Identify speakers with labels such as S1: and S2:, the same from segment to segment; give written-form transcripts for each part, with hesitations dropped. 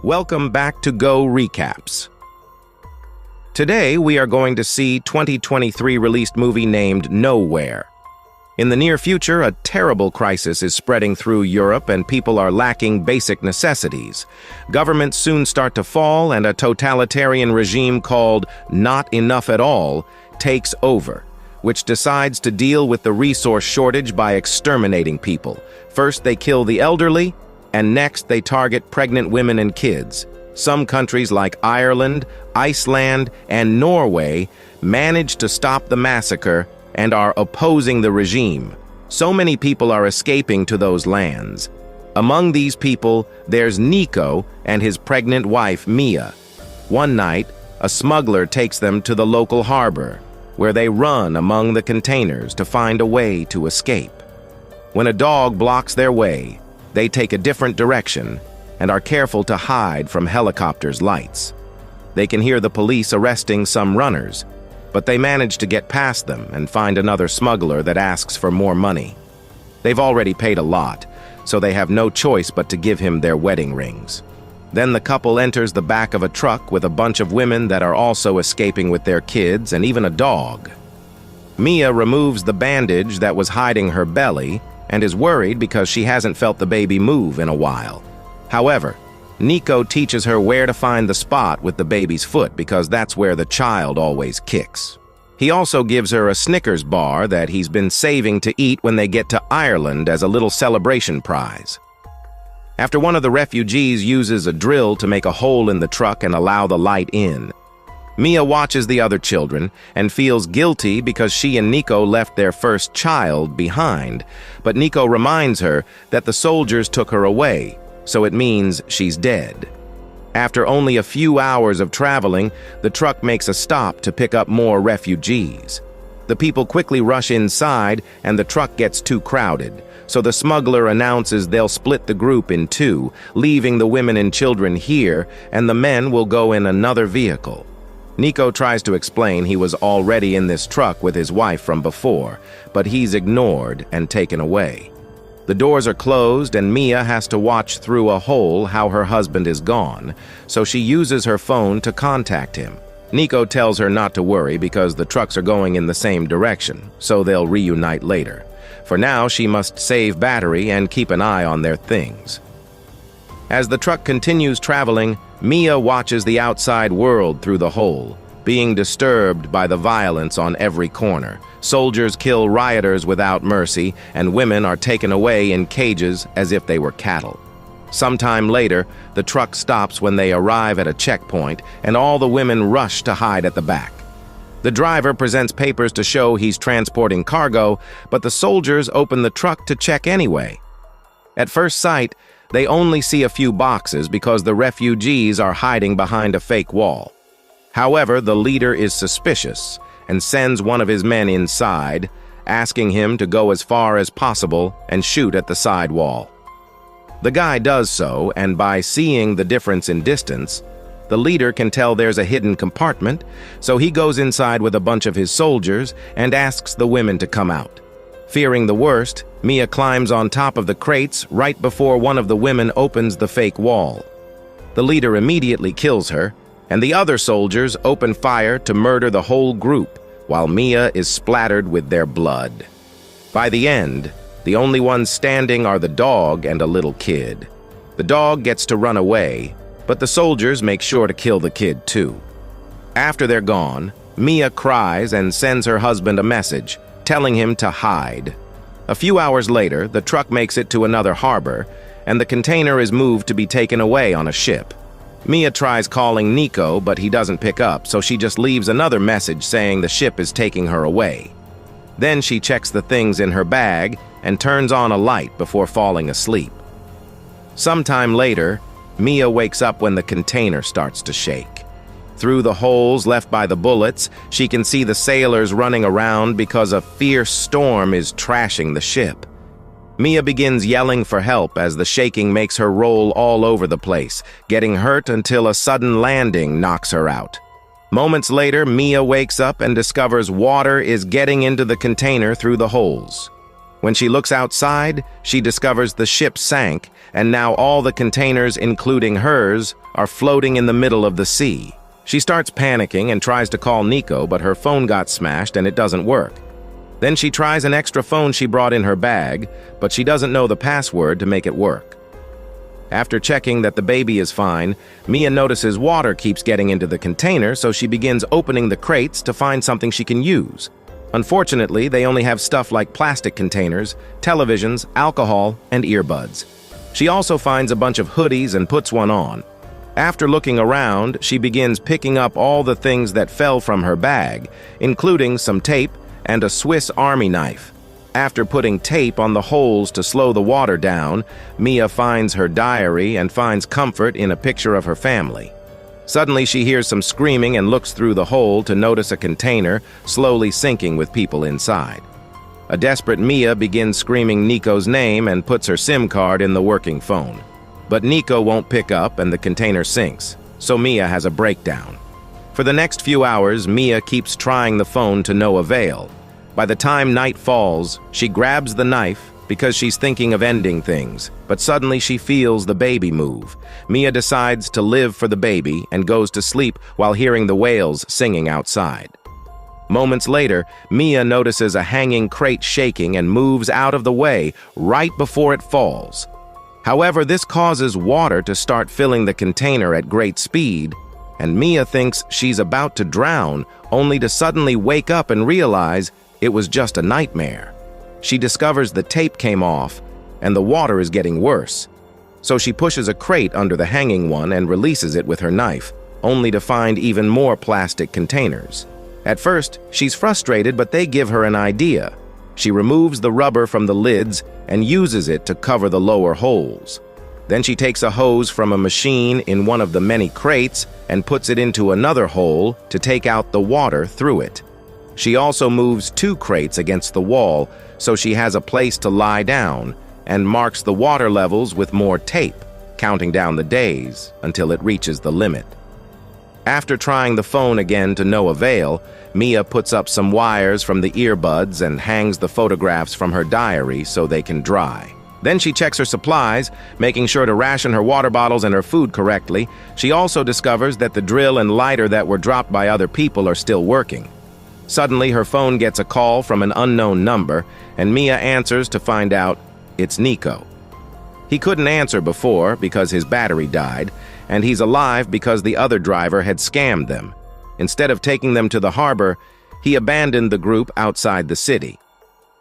S1: Welcome back to GORECAPS. Today we are going to see 2023 released movie named Nowhere. In the near future, a terrible crisis is spreading through Europe and people are lacking basic necessities. Governments soon start to fall and a totalitarian regime called Not Enough at All takes over, which decides to deal with the resource shortage by exterminating people. First they kill the elderly, and next they target pregnant women and kids. Some countries like Ireland, Iceland, and Norway manage to stop the massacre and are opposing the regime. So many people are escaping to those lands. Among these people, there's Nico and his pregnant wife, Mia. One night, a smuggler takes them to the local harbor, where they run among the containers to find a way to escape. When a dog blocks their way, they take a different direction and are careful to hide from helicopters' lights. They can hear the police arresting some runners, but they manage to get past them and find another smuggler that asks for more money. They've already paid a lot, so they have no choice but to give him their wedding rings. Then the couple enters the back of a truck with a bunch of women that are also escaping with their kids and even a dog. Mia removes the bandage that was hiding her belly and is worried because she hasn't felt the baby move in a while. However, Nico teaches her where to find the spot with the baby's foot because that's where the child always kicks. He also gives her a Snickers bar that he's been saving to eat when they get to Ireland as a little celebration prize. After one of the refugees uses a drill to make a hole in the truck and allow the light in, Mia watches the other children and feels guilty because she and Nico left their first child behind, but Nico reminds her that the soldiers took her away, so it means she's dead. After only a few hours of traveling, the truck makes a stop to pick up more refugees. The people quickly rush inside and the truck gets too crowded, so the smuggler announces they'll split the group in two, leaving the women and children here, and the men will go in another vehicle. Nico tries to explain he was already in this truck with his wife from before, but he's ignored and taken away. The doors are closed and Mia has to watch through a hole how her husband is gone, so she uses her phone to contact him. Nico tells her not to worry because the trucks are going in the same direction, so they'll reunite later. For now, she must save battery and keep an eye on their things. As the truck continues traveling, Mia watches the outside world through the hole, being disturbed by the violence on every corner. Soldiers kill rioters without mercy, and women are taken away in cages as if they were cattle. Sometime later, the truck stops when they arrive at a checkpoint, and all the women rush to hide at the back. The driver presents papers to show he's transporting cargo, but the soldiers open the truck to check anyway. At first sight, they only see a few boxes because the refugees are hiding behind a fake wall. However, the leader is suspicious and sends one of his men inside, asking him to go as far as possible and shoot at the side wall. The guy does so, and by seeing the difference in distance, the leader can tell there's a hidden compartment, so he goes inside with a bunch of his soldiers and asks the women to come out. Fearing the worst, Mia climbs on top of the crates right before one of the women opens the fake wall. The leader immediately kills her, and the other soldiers open fire to murder the whole group, while Mia is splattered with their blood. By the end, the only ones standing are the dog and a little kid. The dog gets to run away, but the soldiers make sure to kill the kid too. After they're gone, Mia cries and sends her husband a message, telling him to hide. A few hours later, the truck makes it to another harbor, and the container is moved to be taken away on a ship. Mia tries calling Nico, but he doesn't pick up, so she just leaves another message saying the ship is taking her away. Then she checks the things in her bag and turns on a light before falling asleep. Sometime later, Mia wakes up when the container starts to shake. Through the holes left by the bullets, she can see the sailors running around because a fierce storm is trashing the ship. Mia begins yelling for help as the shaking makes her roll all over the place, getting hurt until a sudden landing knocks her out. Moments later, Mia wakes up and discovers water is getting into the container through the holes. When she looks outside, she discovers the ship sank, and now all the containers, including hers, are floating in the middle of the sea. She starts panicking and tries to call Nico, but her phone got smashed and it doesn't work. Then she tries an extra phone she brought in her bag, but she doesn't know the password to make it work. After checking that the baby is fine, Mia notices water keeps getting into the container, so she begins opening the crates to find something she can use. Unfortunately, they only have stuff like plastic containers, televisions, alcohol, and earbuds. She also finds a bunch of hoodies and puts one on. After looking around, she begins picking up all the things that fell from her bag, including some tape and a Swiss Army knife. After putting tape on the holes to slow the water down, Mia finds her diary and finds comfort in a picture of her family. Suddenly, she hears some screaming and looks through the hole to notice a container slowly sinking with people inside. A desperate Mia begins screaming Nico's name and puts her SIM card in the working phone. But Nico won't pick up and the container sinks, so Mia has a breakdown. For the next few hours, Mia keeps trying the phone to no avail. By the time night falls, she grabs the knife because she's thinking of ending things, but suddenly she feels the baby move. Mia decides to live for the baby and goes to sleep while hearing the whales singing outside. Moments later, Mia notices a hanging crate shaking and moves out of the way right before it falls. However, this causes water to start filling the container at great speed, and Mia thinks she's about to drown, only to suddenly wake up and realize it was just a nightmare. She discovers the tape came off, and the water is getting worse. So she pushes a crate under the hanging one and releases it with her knife, only to find even more plastic containers. At first, she's frustrated, but they give her an idea. She removes the rubber from the lids and uses it to cover the lower holes. Then she takes a hose from a machine in one of the many crates and puts it into another hole to take out the water through it. She also moves 2 crates against the wall so she has a place to lie down, and marks the water levels with more tape, counting down the days until it reaches the limit. After trying the phone again to no avail, Mia puts up some wires from the earbuds and hangs the photographs from her diary so they can dry. Then she checks her supplies, making sure to ration her water bottles and her food correctly. She also discovers that the drill and lighter that were dropped by other people are still working. Suddenly, her phone gets a call from an unknown number, and Mia answers to find out it's Nico. He couldn't answer before because his battery died, and he's alive because the other driver had scammed them. Instead of taking them to the harbor, he abandoned the group outside the city.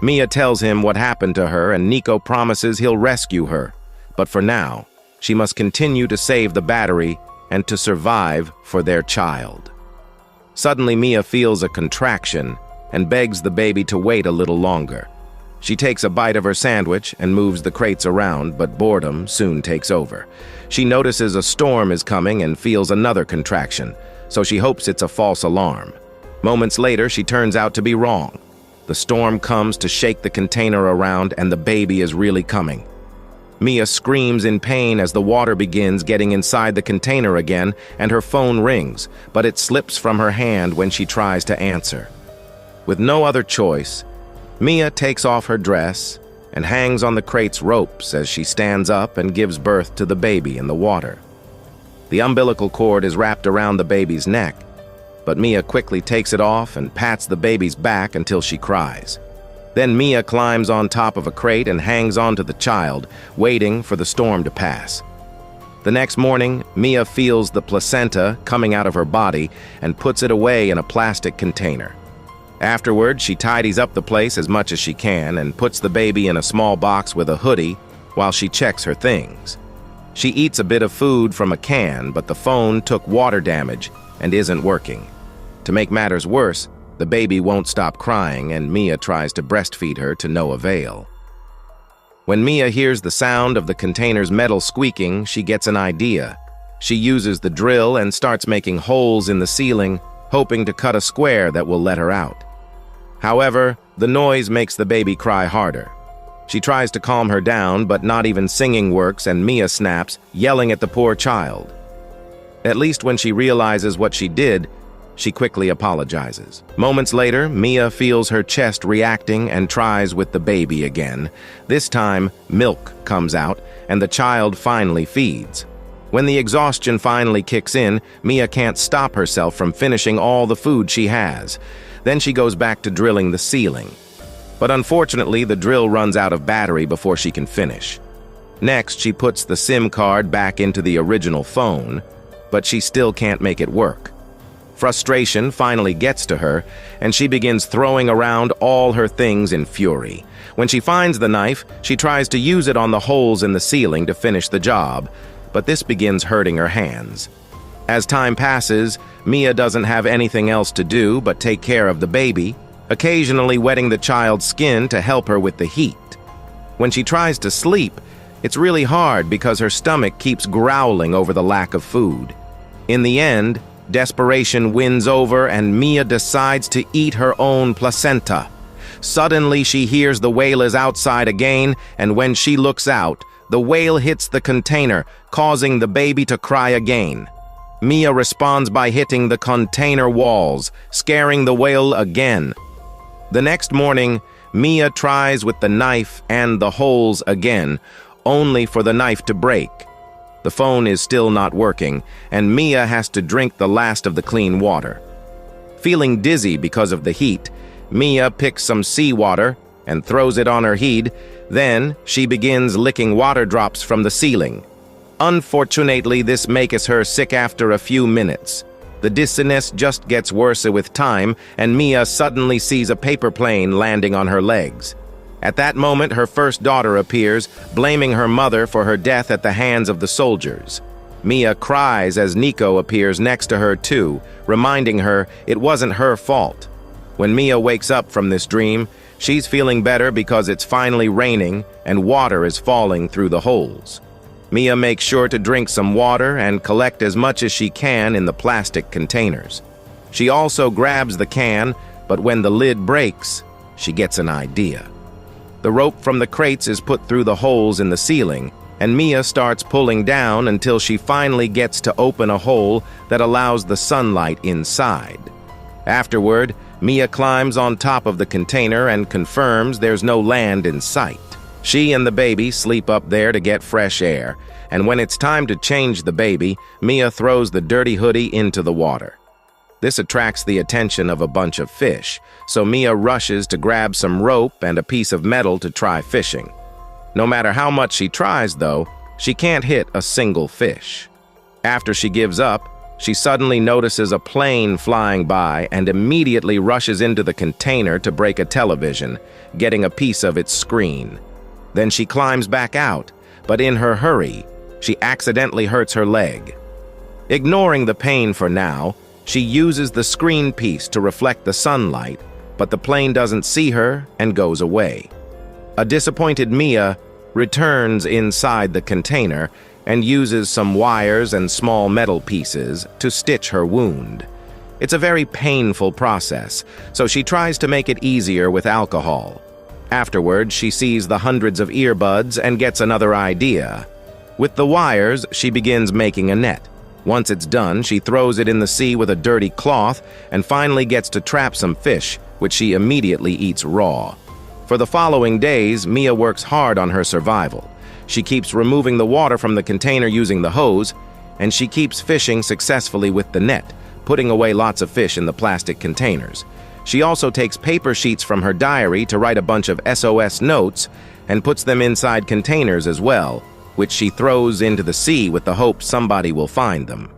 S1: Mia tells him what happened to her, and Nico promises he'll rescue her. But for now, she must continue to save the battery and to survive for their child. Suddenly, Mia feels a contraction and begs the baby to wait a little longer. She takes a bite of her sandwich and moves the crates around, but boredom soon takes over. She notices a storm is coming and feels another contraction, so she hopes it's a false alarm. Moments later, she turns out to be wrong. The storm comes to shake the container around, and the baby is really coming. Mia screams in pain as the water begins getting inside the container again, and her phone rings, but it slips from her hand when she tries to answer. With no other choice, Mia takes off her dress and hangs on the crate's ropes as she stands up and gives birth to the baby in the water. The umbilical cord is wrapped around the baby's neck, but Mia quickly takes it off and pats the baby's back until she cries. Then Mia climbs on top of a crate and hangs onto the child, waiting for the storm to pass. The next morning, Mia feels the placenta coming out of her body and puts it away in a plastic container. Afterward, she tidies up the place as much as she can and puts the baby in a small box with a hoodie while she checks her things. She eats a bit of food from a can, but the phone took water damage and isn't working. To make matters worse, the baby won't stop crying, and Mia tries to breastfeed her to no avail. When Mia hears the sound of the container's metal squeaking, she gets an idea. She uses the drill and starts making holes in the ceiling, hoping to cut a square that will let her out. However, the noise makes the baby cry harder. She tries to calm her down, but not even singing works, and Mia snaps, yelling at the poor child. At least when she realizes what she did, She quickly apologizes. Moments later, Mia feels her chest reacting and tries with the baby again. This time, milk comes out, and the child finally feeds. When the exhaustion finally kicks in, Mia can't stop herself from finishing all the food she has. Then she goes back to drilling the ceiling. But unfortunately, the drill runs out of battery before she can finish. Next, she puts the SIM card back into the original phone, but she still can't make it work. Frustration finally gets to her, and she begins throwing around all her things in fury. When she finds the knife, she tries to use it on the holes in the ceiling to finish the job, but this begins hurting her hands. As time passes, Mia doesn't have anything else to do but take care of the baby, occasionally wetting the child's skin to help her with the heat. When she tries to sleep, it's really hard because her stomach keeps growling over the lack of food. In the end, desperation wins over and Mia decides to eat her own placenta. Suddenly, she hears the whale is outside again, and when she looks out, the whale hits the container, causing the baby to cry again. Mia responds by hitting the container walls, scaring the whale again. The next morning, Mia tries with the knife and the holes again, only for the knife to break. The phone is still not working, and Mia has to drink the last of the clean water. Feeling dizzy because of the heat, Mia picks some seawater and throws it on her head. Then she begins licking water drops from the ceiling. Unfortunately, this makes her sick after a few minutes. The dizziness just gets worse with time, and Mia suddenly sees a paper plane landing on her legs. At that moment, her first daughter appears, blaming her mother for her death at the hands of the soldiers. Mia cries as Nico appears next to her too, reminding her it wasn't her fault. When Mia wakes up from this dream, she's feeling better because it's finally raining and water is falling through the holes. Mia makes sure to drink some water and collect as much as she can in the plastic containers. She also grabs the can, but when the lid breaks, she gets an idea. The rope from the crates is put through the holes in the ceiling, and Mia starts pulling down until she finally gets to open a hole that allows the sunlight inside. Afterward, Mia climbs on top of the container and confirms there's no land in sight. She and the baby sleep up there to get fresh air, and when it's time to change the baby, Mia throws the dirty hoodie into the water. This attracts the attention of a bunch of fish, so Mia rushes to grab some rope and a piece of metal to try fishing. No matter how much she tries, though, she can't hit a single fish. After she gives up, she suddenly notices a plane flying by and immediately rushes into the container to break a television, getting a piece of its screen. Then she climbs back out, but in her hurry, she accidentally hurts her leg. Ignoring the pain for now, she uses the screen piece to reflect the sunlight, but the plane doesn't see her and goes away. A disappointed Mia returns inside the container and uses some wires and small metal pieces to stitch her wound. It's a very painful process, so she tries to make it easier with alcohol. Afterwards, she sees the hundreds of earbuds and gets another idea. With the wires, she begins making a net. Once it's done, she throws it in the sea with a dirty cloth and finally gets to trap some fish, which she immediately eats raw. For the following days, Mia works hard on her survival. She keeps removing the water from the container using the hose, and she keeps fishing successfully with the net, putting away lots of fish in the plastic containers. She also takes paper sheets from her diary to write a bunch of SOS notes and puts them inside containers as well, which she throws into the sea with the hope somebody will find them.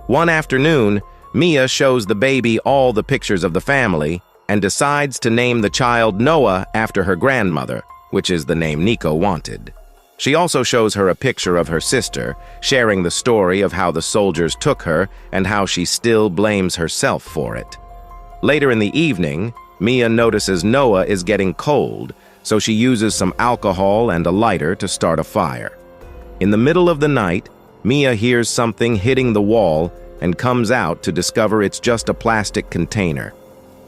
S1: One afternoon, Mia shows the baby all the pictures of the family and decides to name the child Noah after her grandmother, which is the name Nico wanted. She also shows her a picture of her sister, sharing the story of how the soldiers took her and how she still blames herself for it. Later in the evening, Mia notices Noah is getting cold, so she uses some alcohol and a lighter to start a fire. In the middle of the night, Mia hears something hitting the wall and comes out to discover it's just a plastic container.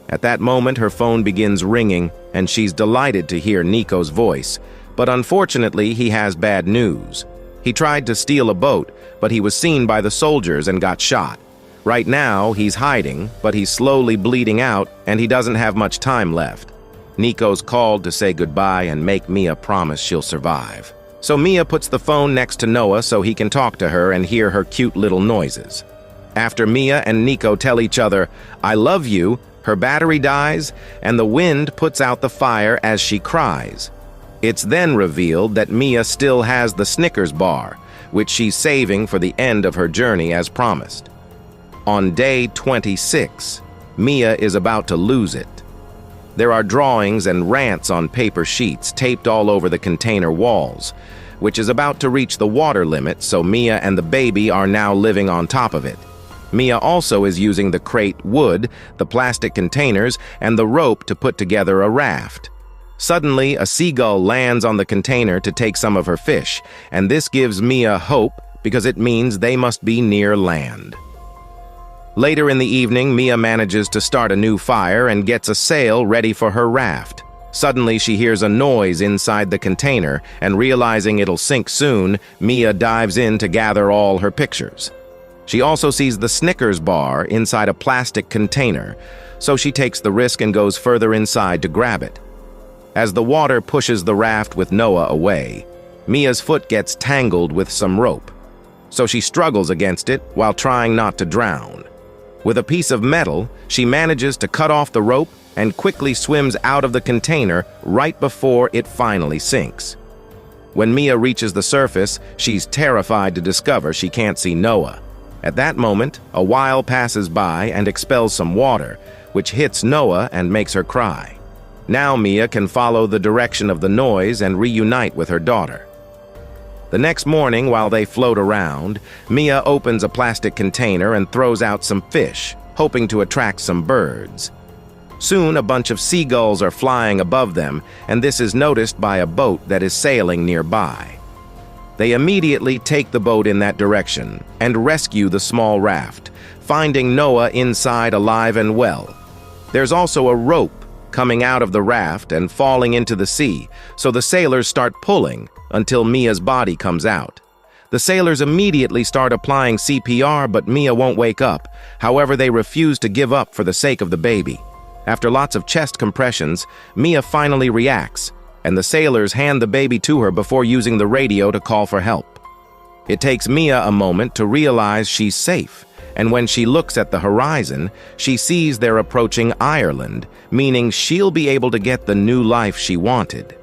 S1: At that moment, her phone begins ringing, and she's delighted to hear Nico's voice, but unfortunately, he has bad news. He tried to steal a boat, but he was seen by the soldiers and got shot. Right now, he's hiding, but he's slowly bleeding out, and he doesn't have much time left. Nico's called to say goodbye and make Mia promise she'll survive. So Mia puts the phone next to Noah so he can talk to her and hear her cute little noises. After Mia and Nico tell each other, "I love you," her battery dies, and the wind puts out the fire as she cries. It's then revealed that Mia still has the Snickers bar, which she's saving for the end of her journey as promised. On day 26, Mia is about to lose it. There are drawings and rants on paper sheets taped all over the container walls, which is about to reach the water limit, so Mia and the baby are now living on top of it. Mia also is using the crate wood, the plastic containers, and the rope to put together a raft. Suddenly, a seagull lands on the container to take some of her fish, and this gives Mia hope because it means they must be near land. Later in the evening, Mia manages to start a new fire and gets a sail ready for her raft. Suddenly, she hears a noise inside the container, and realizing it'll sink soon, Mia dives in to gather all her pictures. She also sees the Snickers bar inside a plastic container, so she takes the risk and goes further inside to grab it. As the water pushes the raft with Noah away, Mia's foot gets tangled with some rope, so she struggles against it while trying not to drown. With a piece of metal, she manages to cut off the rope and quickly swims out of the container right before it finally sinks. When Mia reaches the surface, she's terrified to discover she can't see Noah. At that moment, a whale passes by and expels some water, which hits Noah and makes her cry. Now Mia can follow the direction of the noise and reunite with her daughter. The next morning, while they float around, Mia opens a plastic container and throws out some fish, hoping to attract some birds. Soon, a bunch of seagulls are flying above them, and this is noticed by a boat that is sailing nearby. They immediately take the boat in that direction and rescue the small raft, finding Noah inside alive and well. There's also a rope coming out of the raft and falling into the sea, so the sailors start pulling until Mia's body comes out. The sailors immediately start applying CPR, but Mia won't wake up. However, they refuse to give up for the sake of the baby. After lots of chest compressions, Mia finally reacts, and the sailors hand the baby to her before using the radio to call for help. It takes Mia a moment to realize she's safe, and when she looks at the horizon, she sees they're approaching Ireland, meaning she'll be able to get the new life she wanted.